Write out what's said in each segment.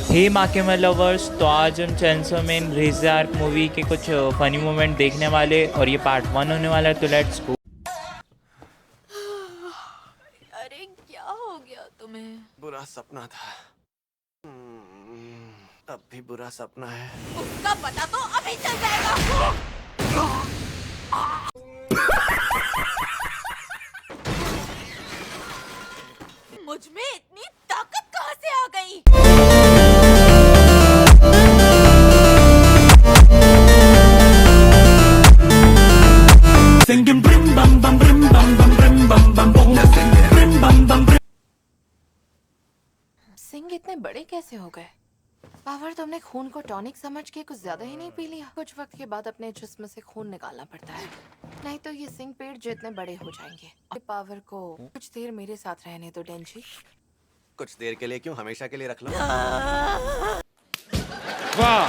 हे माकिमा lovers, तो आज हम चैनसो मैन रेज़ार्क मूवी के कुछ फ़नी मोमेंट देखने वाले और ये पार्ट 1 होने वाला है, तो लेट्स गो। अरे क्या हो गया तुम्हें? बुरा सपना था। अब भी बुरा सपना है। उसका पता तो अभी चल जाएगा। मुझ में इतनी ताकत कहाँ से आ गई? Singing brim bam bam brim bam bam brim bam bam boom. Brim bam bam brim. Singh इतने बड़े कैसे हो गए? पावर तुमने खून को टॉनिक समझ के कुछ ज्यादा ही नहीं पी लिया? कुछ वक्त के बाद अपने जिस्म से खून निकालना पड़ता है, नहीं तो ये सिंह पेड़ जितने बड़े हो जाएंगे। और पावर को कुछ देर मेरे साथ रहने दो डेंजी। कुछ देर के लिए क्यों, हमेशा के लिए रख लो। वाह,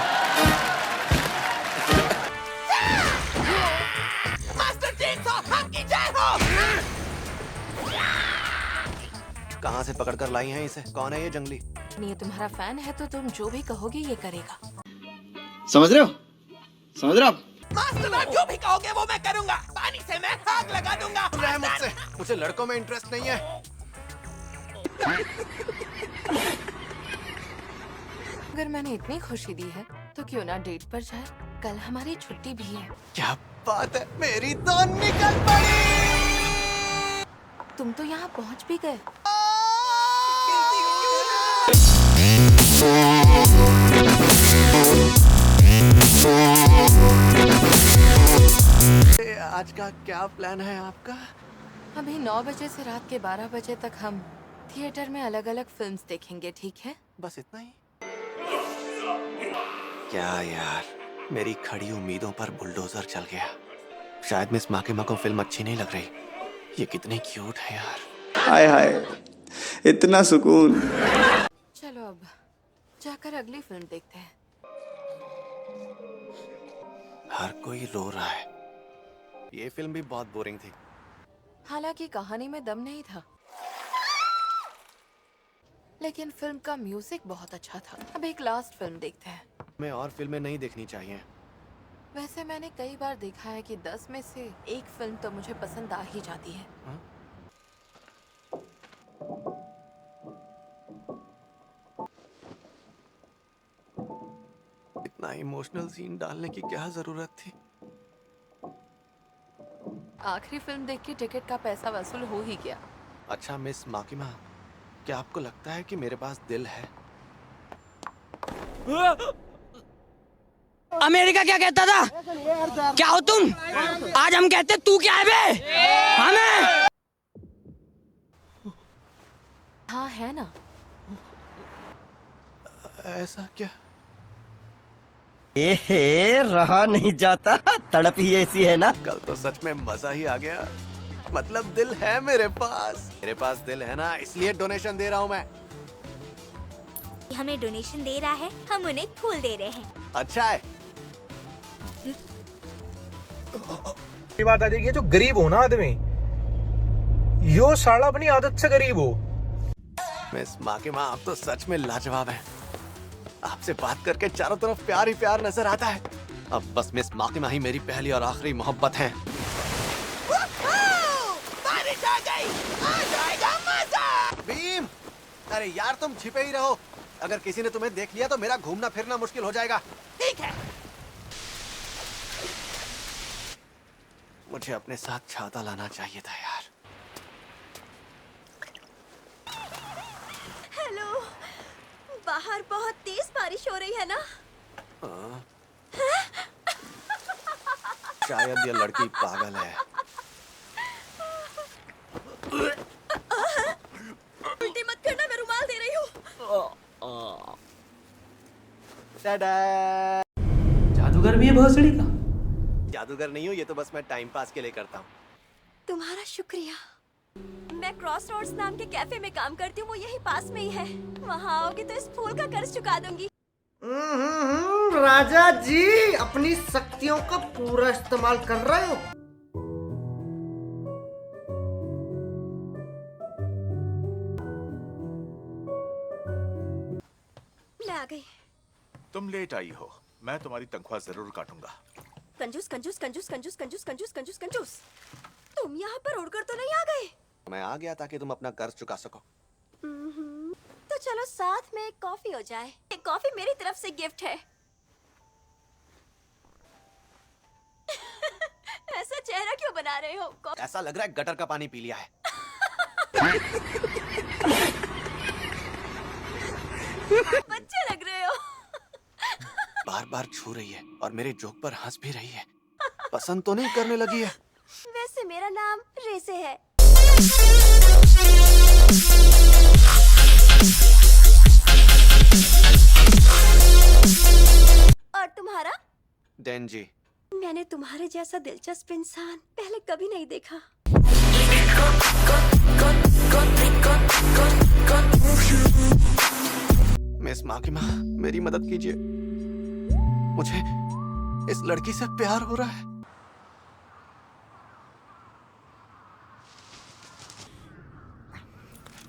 कहाँ से पकड़ कर लाई हैं इसे? कौन है ये जंगली? ये तुम्हारा फैन है तो तुम जो भी कहोगे ये करेगा। समझ रहे हो? समझ रहे हो आप? मास्टर आप जो भी कहोगे वो मैं करूंगा। पानी से मैं आग लगा दूंगा। रह मुझसे, मुझे लड़कों में इंटरेस्ट नहीं है। अगर मैंने इतनी खुशी दी है तो क्यों ना डेट पर जाए? कल हमारी छुट्टी भी है। क्या बात है, मेरी तो निकल पड़ी। तुम तो यहाँ पहुँच भी गए। आज का क्या प्लान है आपका? अभी 9 बजे से रात के 12 बजे तक हम थिएटर में अलग अलग फिल्म्स देखेंगे, ठीक है? बस इतना ही? क्या यार, मेरी खड़ी उम्मीदों पर बुलडोजर चल गया। शायद मिस माकिमा को फिल्म अच्छी नहीं लग रही। ये कितनी क्यूट है यार। हाय हाय, इतना सुकून। चलो अब जाकर अगली फिल्म देखते हैं। हर कोई रो रहा है। ये फिल्म भी बहुत बोरिंग थी। हालांकि कहानी में दम नहीं था, लेकिन फिल्म का म्यूजिक बहुत अच्छा था। अब एक लास्ट फिल्म देखते हैं। हमें और फिल्में नहीं देखनी चाहिए। वैसे मैंने कई बार देखा है कि 10 में से एक फिल्म तो मुझे पसंद आ ही जाती है। इतना इमोशनल सीन डालने की क्या जरूरत थी? आखिरी फिल्म देख के टिकट का पैसा वसूल हो ही गया। अच्छा मिस माकिमा, क्या आपको लगता है कि मेरे पास दिल है? अमेरिका क्या कहता था? क्या हो तुम? आज हम कहते तू क्या है बे? हमें हाँ है ना। ऐसा क्या? एहे, रहा नहीं जाता, तड़प ही ऐसी है ना। कल तो सच में मजा ही आ गया। मतलब दिल है मेरे पास। मेरे पास दिल है ना, इसलिए डोनेशन दे रहा हूँ मैं। हमें डोनेशन दे रहा है, हम उन्हें फूल दे रहे हैं। अच्छा है। बात आ जाएगी, जो गरीब हो ना आदमी, यो साला अपनी आदत से गरीब हो। मिस माकिमा, आप तो सच में लाजवाब हैं। आपसे बात करके चारों तरफ प्यार ही प्यार नजर आता है। अब बस मिस माकिमा ही मेरी पहली और आखिरी मोहब्बत है। बारिश आ गई, आ जाएगा मजा। भीम, अरे यार तुम छिपे ही रहो। अगर किसी ने तुम्हें देख लिया तो मेरा घूमना फिरना मुश्किल हो जाएगा। ठीक है। मुझे अपने साथ छाता लाना चाहिए था यार। हेलो, बाहर बहुत तेज बारिश हो रही है ना? शायद ये लड़की पागल है। उल्टी मत करना, मैं रुमाल दे रही हूँ। टाडा। जादूगर भी है भोसड़ी का। जादूगर नहीं हूँ, ये तो बस मैं टाइम पास के लिए करता हूँ। तुम्हारा शुक्रिया। मैं क्रॉस रोड्स नाम के कैफे में काम करती हूँ, वो यही पास में ही है। वहाँ आओगे तो इस फूल का कर्ज चुका दूंगी। राजा जी अपनी शक्तियों का पूरा इस्तेमाल कर रहे हो। मैं गई। तुम लेट आई हो, मैं तुम्हारी तनख्वाह जरूर काटूंगा। कंजूस कंजूस कंजूस कंजूस कंजूस कंजूस कंजूस कंजूस, तुम यहाँ पर उड़कर तो नहीं आ गए? मैं आ गया ताकि तुम अपना कर्ज चुका सको। तो चलो साथ में एक कॉफी हो जाए। एक कॉफी मेरी तरफ से गिफ्ट है। ऐसा चेहरा क्यों बना रहे हो? ऐसा लग रहा है गटर का पानी पी लिया है। बच्चे लग रहे हो। बार बार छू रही है और मेरे जोक पर हंस भी रही है। पसंद तो नहीं करने लगी है। वैसे मेरा नाम रेसे है। और तुम्हारा? डेंजी। मैंने तुम्हारे जैसा दिलचस्प इंसान पहले कभी नहीं देखा। मिस माकिमा, मेरी मदद कीजिए। मुझे इस लड़की से प्यार हो रहा है।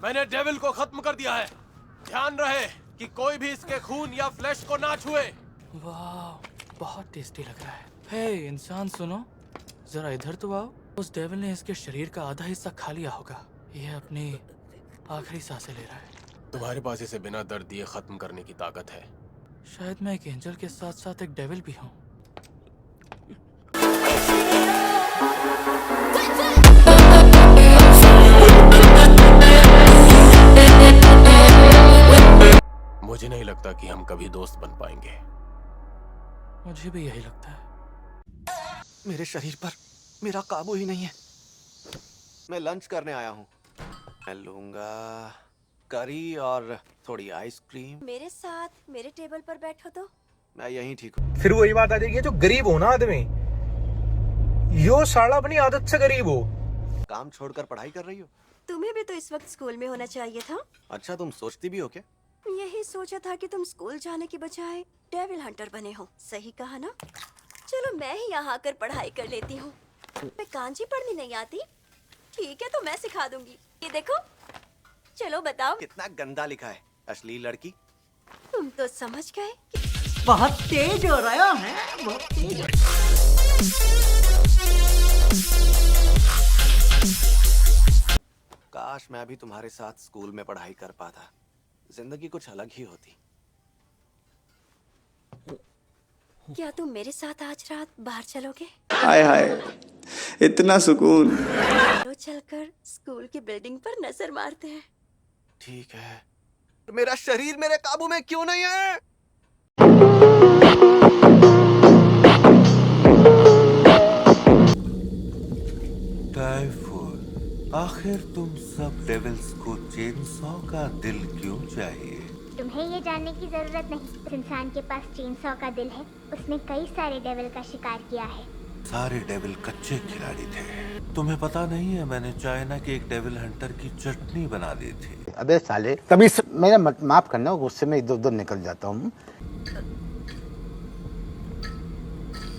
मैंने डेविल को खत्म कर दिया है। ध्यान रहे कि कोई भी इसके खून या फ्लैश को ना छुए। वाह, बहुत टेस्टी लग रहा है। हे इंसान सुनो, जरा इधर तो आओ। उस डेविल ने इसके शरीर का आधा हिस्सा खा लिया होगा। यह अपनी आखिरी सांसें ले रहा है। तुम्हारे पास इसे बिना दर्द दिए खत्म करने की ताकत है। शायद मैं एक एंजल के साथ साथ एक डेविल भी हूँ। मुझे नहीं लगता कि हम कभी दोस्त बन पाएंगे। मुझे भी यही लगता है। मेरे शरीर पर मेरा काबू ही नहीं है। मैं लंच करने आया हूँ। मैं लूंगा करी और थोड़ी आइसक्रीम। मेरे साथ मेरे टेबल पर बैठो तो। मैं यहीं ठीक हूँ। फिर वही बात आ जाएगी, जो गरीब हो ना आदमी, यो साला अपनी आदत से गरीब हो। काम छोड़कर पढ़ाई कर रही हो? तुम्हें भी तो इस वक्त स्कूल में होना चाहिए था। अच्छा, तुम सोचती भी हो क्या? यही सोचा था कि तुम स्कूल जाने की बजाय डेविल हंटर बने हो। सही कहा ना? चलो मैं ही यहाँ आकर पढ़ाई कर लेती हूँ। मैं कांजी पढ़नी नहीं आती। ठीक है, तो मैं सिखा दूंगी। ये देखो, चलो बताओ। कितना गंदा लिखा है, अश्लील लड़की। तुम तो समझ गए। बहुत तेज हो रहा है, बहुत तेज। काश मैं भी तुम्हारे साथ स्कूल में पढ़ाई कर पाता। जिंदगी कुछ अलग ही होती। क्या तुम मेरे साथ आज रात बाहर चलोगे? हाय हाय, इतना सुकून। चलो चलकर स्कूल की बिल्डिंग पर नजर मारते हैं। ठीक है। मेरा शरीर मेरे काबू में क्यों नहीं है? टाइफून, आखिर तुम सब डेविल्स को चेनसॉ का दिल क्यों चाहिए? तुम्हें ये जानने की जरूरत नहीं। उस इंसान के पास चेनसॉ का दिल है। उसने कई सारे डेविल का शिकार किया है। सारे डेविल कच्चे खिलाड़ी थे। तुम्हें पता नहीं है, मैंने चाइना के एक डेविल हंटर की चटनी बना दी थी। अबे साले, कभी मेरा माफ करना, गुस्से में इधर उधर निकल जाता हूँ।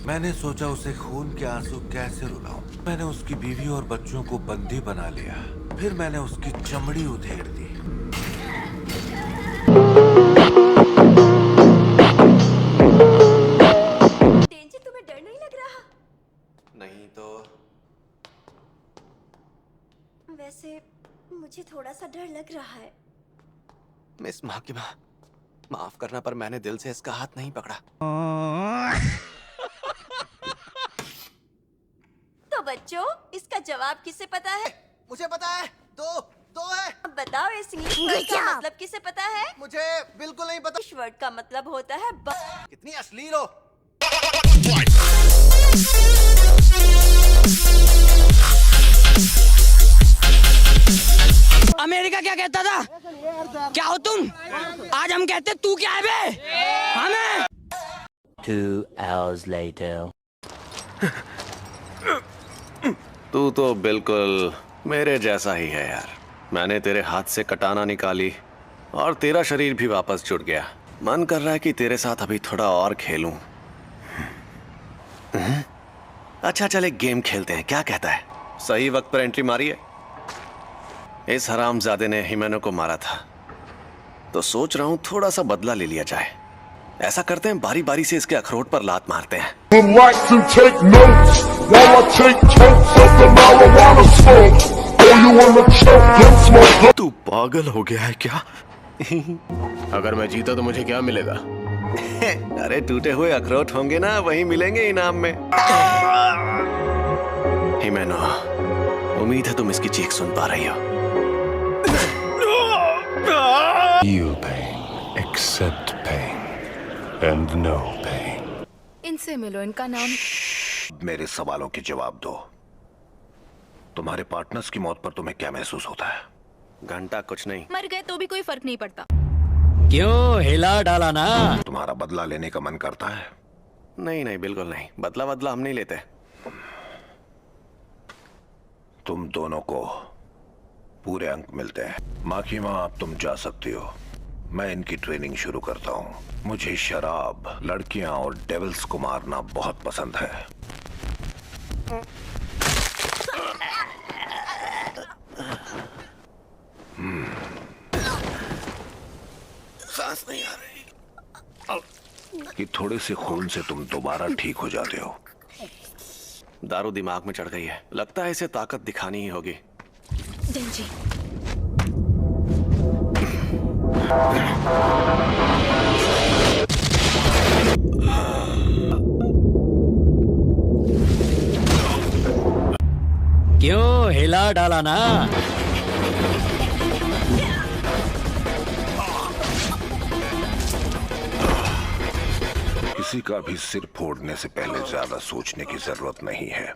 मैंने सोचा उसे खून के आंसू कैसे रुलाऊं। मैंने उसकी बीवी और बच्चों को बंदी बना लिया। फिर मैंने उसकी चमड़ी उधेड़ दी। डेंजी, तुम्हें डर नहीं लग रहा? नहीं तो। वैसे मुझे थोड़ा सा डर लग रहा है। मिस माकिमा, माफ करना, पर मैंने दिल से इसका हाथ नहीं पकड़ा। तो बच्चों, इसका जवाब किसे पता है? मुझे पता है। दो है। अब बताओ, इस इंग्लिश वर्ड का मतलब किसे पता है? मुझे बिल्कुल नहीं पता। इस वर्ड का मतलब होता है कितनी अश्लील हो। अमेरिका क्या कहता था? क्या हो तुम? आज हम कहते तू क्या है बे? हमें 2 hours later. तू तो बिल्कुल मेरे जैसा ही है यार। मैंने तेरे हाथ से कटाना निकाली और तेरा शरीर भी वापस जुड़ गया। मन कर रहा है कि तेरे साथ अभी थोड़ा और खेलूं। अच्छा, चल एक गेम खेलते हैं, क्या कहता है? सही वक्त पर एंट्री मारी है। इस हरामजादे ने हिमेनो को मारा था। तो सोच रहा हूँ थोड़ा सा बदला ले लिया जाए। ऐसा करते हैं, बारी बारी से इसके अखरोट पर लात मारते हैं। तू पागल हो गया है क्या? अगर मैं जीता तो मुझे क्या मिलेगा? अरे टूटे हुए अखरोट होंगे ना, वही मिलेंगे इनाम में। हिमेनो, उम्मीद है तुम इसकी चीख सुन पा रही हो। Feel pain, accept pain, and no pain. इनसे मिलो, इनका नाम। मेरे सवालों के जवाब दो। तुम्हारे पार्टनर्स की मौत पर तुम्हें क्या महसूस होता है? घंटा कुछ नहीं। मर गए तो भी कोई फर्क नहीं पड़ता। क्यों हिला डाला ना? तुम्हारा बदला लेने का मन करता है? नहीं नहीं, बिल्कुल नहीं। बदला हम नहीं लेते। तुम दोनों को पूरे अंक मिलते हैं। माखीमा, अब तुम जा सकती हो। मैं इनकी ट्रेनिंग शुरू करता हूँ। मुझे शराब, लड़कियां और डेविल्स को मारना बहुत पसंद है। सांस नहीं आ रही। कि थोड़े से खून से तुम दोबारा ठीक हो जाते हो। दारू दिमाग में चढ़ गई है, लगता है इसे ताकत दिखानी ही होगी। डेंजी। क्यों हिला डाला ना? किसी का भी सिर फोड़ने से पहले ज्यादा सोचने की जरूरत नहीं है।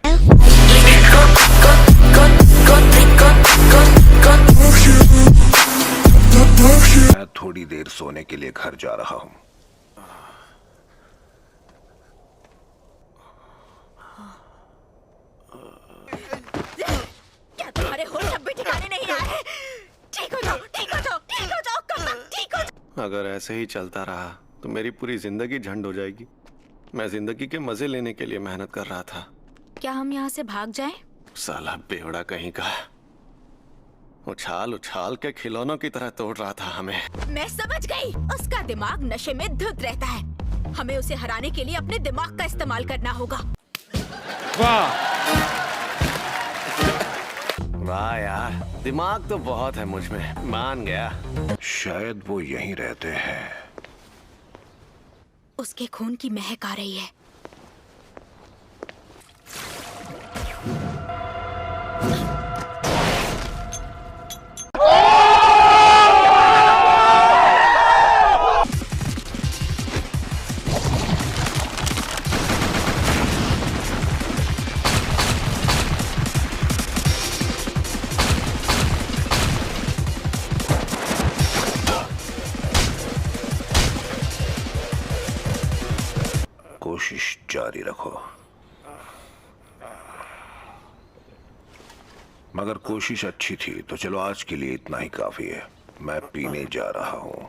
मैं थोड़ी देर सोने के लिए घर जा रहा हूँ। क्या तुम्हारे होश अब भी ठिकाने नहीं आए? ठीक हो जाओ, ठीक हो जाओ, ठीक हो जाओ, कब तक ठीक हो जाओ? अगर ऐसे ही चलता रहा तो मेरी पूरी जिंदगी झंड हो जाएगी। मैं जिंदगी के मजे लेने के लिए मेहनत कर रहा था। क्या हम यहाँ से भाग जाएं? साला बेवड़ा कहीं का उछाल उछाल के खिलौनों की तरह तोड़ रहा था हमें। मैं समझ गई, उसका दिमाग नशे में धुत रहता है। हमें उसे हराने के लिए अपने दिमाग का इस्तेमाल करना होगा। वाह यार, दिमाग तो बहुत है मुझ में, मान गया। शायद वो यहीं रहते हैं। उसके खून की महक आ रही है। कोशिश जारी रखो, मगर कोशिश अच्छी थी तो चलो आज के लिए इतना ही काफी है। मैं पीने जा रहा हूँ।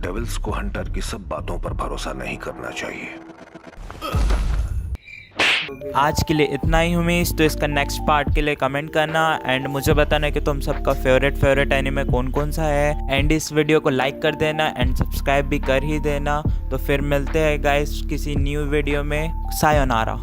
डेविल्स को हंटर की सब बातों पर भरोसा नहीं करना चाहिए। आज के लिए इतना ही उम्मीद। तो इसका नेक्स्ट पार्ट के लिए कमेंट करना एंड मुझे बताना कि तुम सबका फेवरेट एनिमे कौन कौन सा है। एंड इस वीडियो को लाइक कर देना एंड सब्सक्राइब भी कर ही देना। तो फिर मिलते हैं गाइस किसी न्यू वीडियो में। सायोनारा।